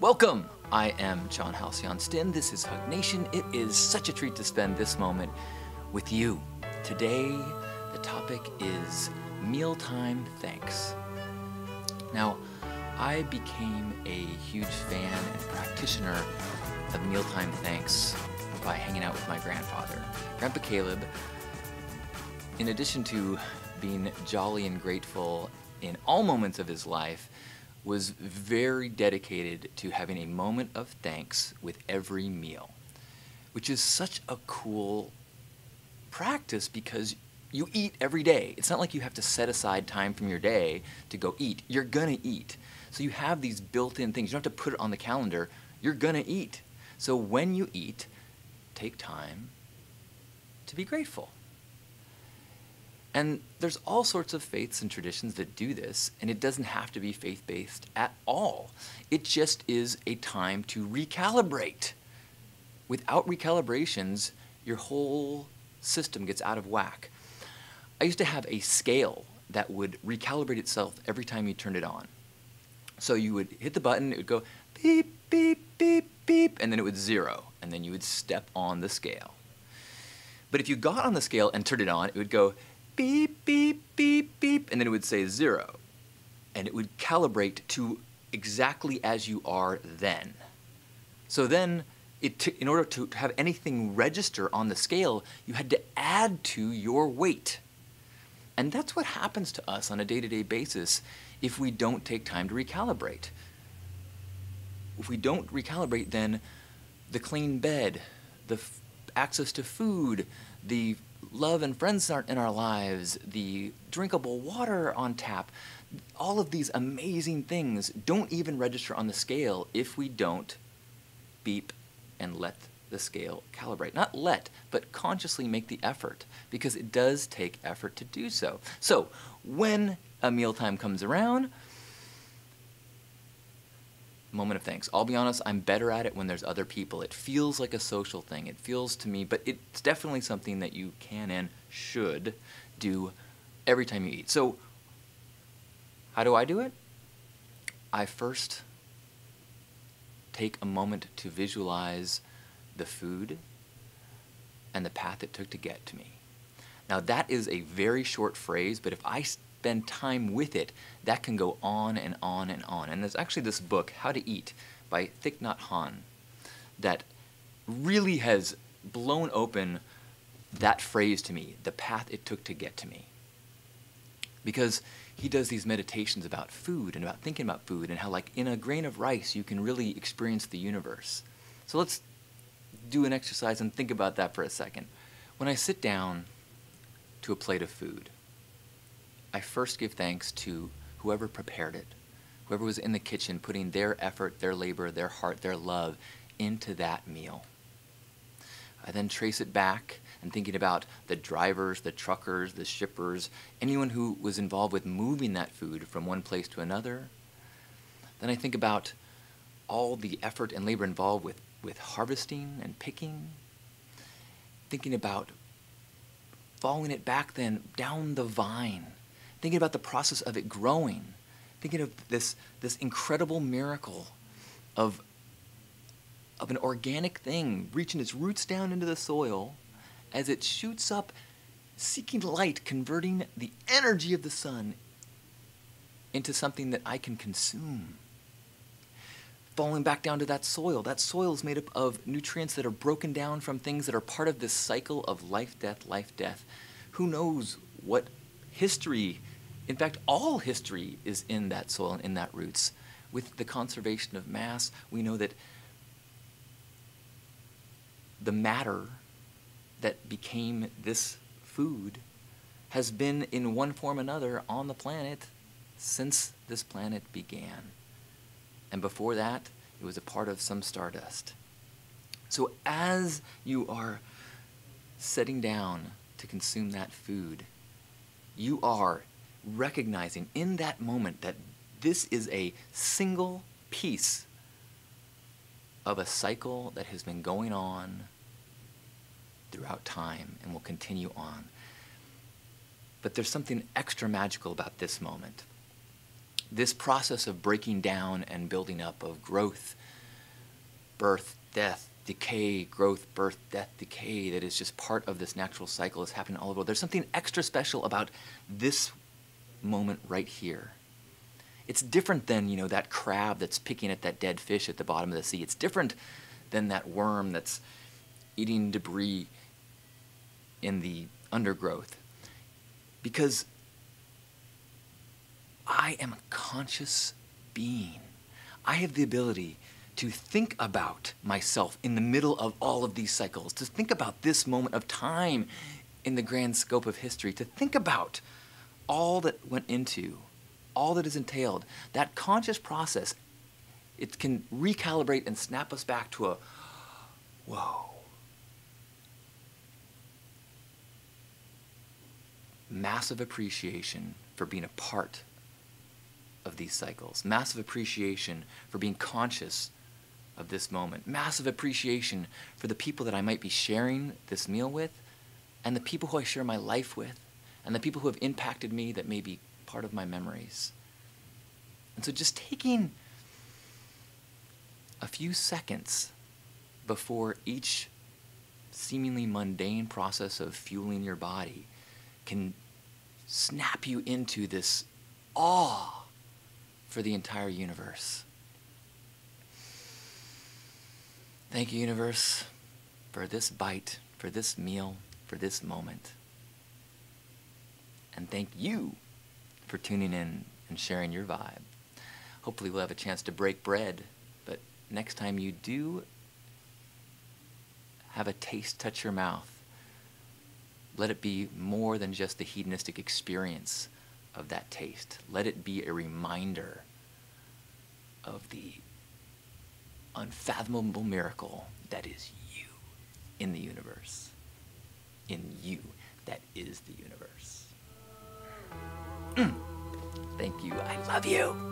Welcome! I am John Halcyon Stin. This is Hug Nation. It is such a treat to spend this moment with you. Today, the topic is mealtime thanks. Now, I became a huge fan and practitioner of mealtime thanks by hanging out with my grandfather. Grandpa Caleb, in addition to being jolly and grateful in all moments of his life, was very dedicated to having a moment of thanks with every meal, which is such a cool practice because you eat every day. It's not like you have to set aside time from your day to go eat. You're gonna eat. So you have these built-in things. You don't have to put it on the calendar. You're gonna eat. So when you eat, take time to be grateful. And there's all sorts of faiths and traditions that do this, and it doesn't have to be faith-based at all. It just is a time to recalibrate. Without recalibrations, your whole system gets out of whack. I used to have a scale that would recalibrate itself every time you turned it on. So you would hit the button, it would go beep, beep, beep, beep, and then it would zero, and then you would step on the scale. But if you got on the scale and turned it on, it would go beep, beep, beep, beep, and then it would say 0. And it would calibrate to exactly as you are then. So then, in order to have anything register on the scale, you had to add to your weight. And that's what happens to us on a day-to-day basis if we don't take time to recalibrate. If we don't recalibrate, then the clean bed, the access to food, the love and friends in our lives, the drinkable water on tap, all of these amazing things don't even register on the scale if we don't beep and let the scale calibrate. Not let, but consciously make the effort, because it does take effort to do so. So when a mealtime comes around, moment of thanks. I'll be honest, I'm better at it when there's other people. It feels like a social thing. It feels to me, but it's definitely something that you can and should do every time you eat. So how do I do it? I first take a moment to visualize the food and the path it took to get to me. Now that is a very short phrase, but if I spend time with it, that can go on and on and on. And there's actually this book, How to Eat, by Thich Nhat Hanh, that really has blown open that phrase to me, the path it took to get to me. Because he does these meditations about food and about thinking about food and how, like, in a grain of rice, you can really experience the universe. So let's do an exercise and think about that for a second. When I sit down to a plate of food, I first give thanks to whoever prepared it, whoever was in the kitchen putting their effort, their labor, their heart, their love into that meal. I then trace it back and thinking about the drivers, the truckers, the shippers, anyone who was involved with moving that food from one place to another. Then I think about all the effort and labor involved with harvesting and picking, thinking about following it back then down the vine, thinking about the process of it growing, thinking of this incredible miracle of an organic thing reaching its roots down into the soil as it shoots up, seeking light, converting the energy of the sun into something that I can consume. Falling back down to that soil is made up of nutrients that are broken down from things that are part of this cycle of life, death. Who knows what history, in fact, all history is in that soil and in that roots. With the conservation of mass, we know that the matter that became this food has been in one form or another on the planet since this planet began. And before that, it was a part of some stardust. So as you are sitting down to consume that food, you are recognizing in that moment that this is a single piece of a cycle that has been going on throughout time and will continue on. But there's something extra magical about this moment. This process of breaking down and building up, of growth, birth, death, decay, growth, birth, death, decay that is just part of this natural cycle is happening all over the world. There's something extra special about this moment right here. It's different than, that crab that's picking at that dead fish at the bottom of the sea. It's different than that worm that's eating debris in the undergrowth. Because I am a conscious being. I have the ability to think about myself in the middle of all of these cycles, to think about this moment of time in the grand scope of history, to think about all that went into, all that is entailed. That conscious process, it can recalibrate and snap us back to a, whoa. Massive appreciation for being a part of these cycles. Massive appreciation for being conscious of this moment. Massive appreciation for the people that I might be sharing this meal with, and the people who I share my life with, and the people who have impacted me that may be part of my memories. And so just taking a few seconds before each seemingly mundane process of fueling your body can snap you into this awe for the entire universe. Thank you, universe, for this bite, for this meal, for this moment. And thank you for tuning in and sharing your vibe. Hopefully we'll have a chance to break bread, but next time you do have a taste touch your mouth, let it be more than just the hedonistic experience of that taste. Let it be a reminder of the unfathomable miracle that is you in the universe. In you, that is the universe. Thank you. I love you.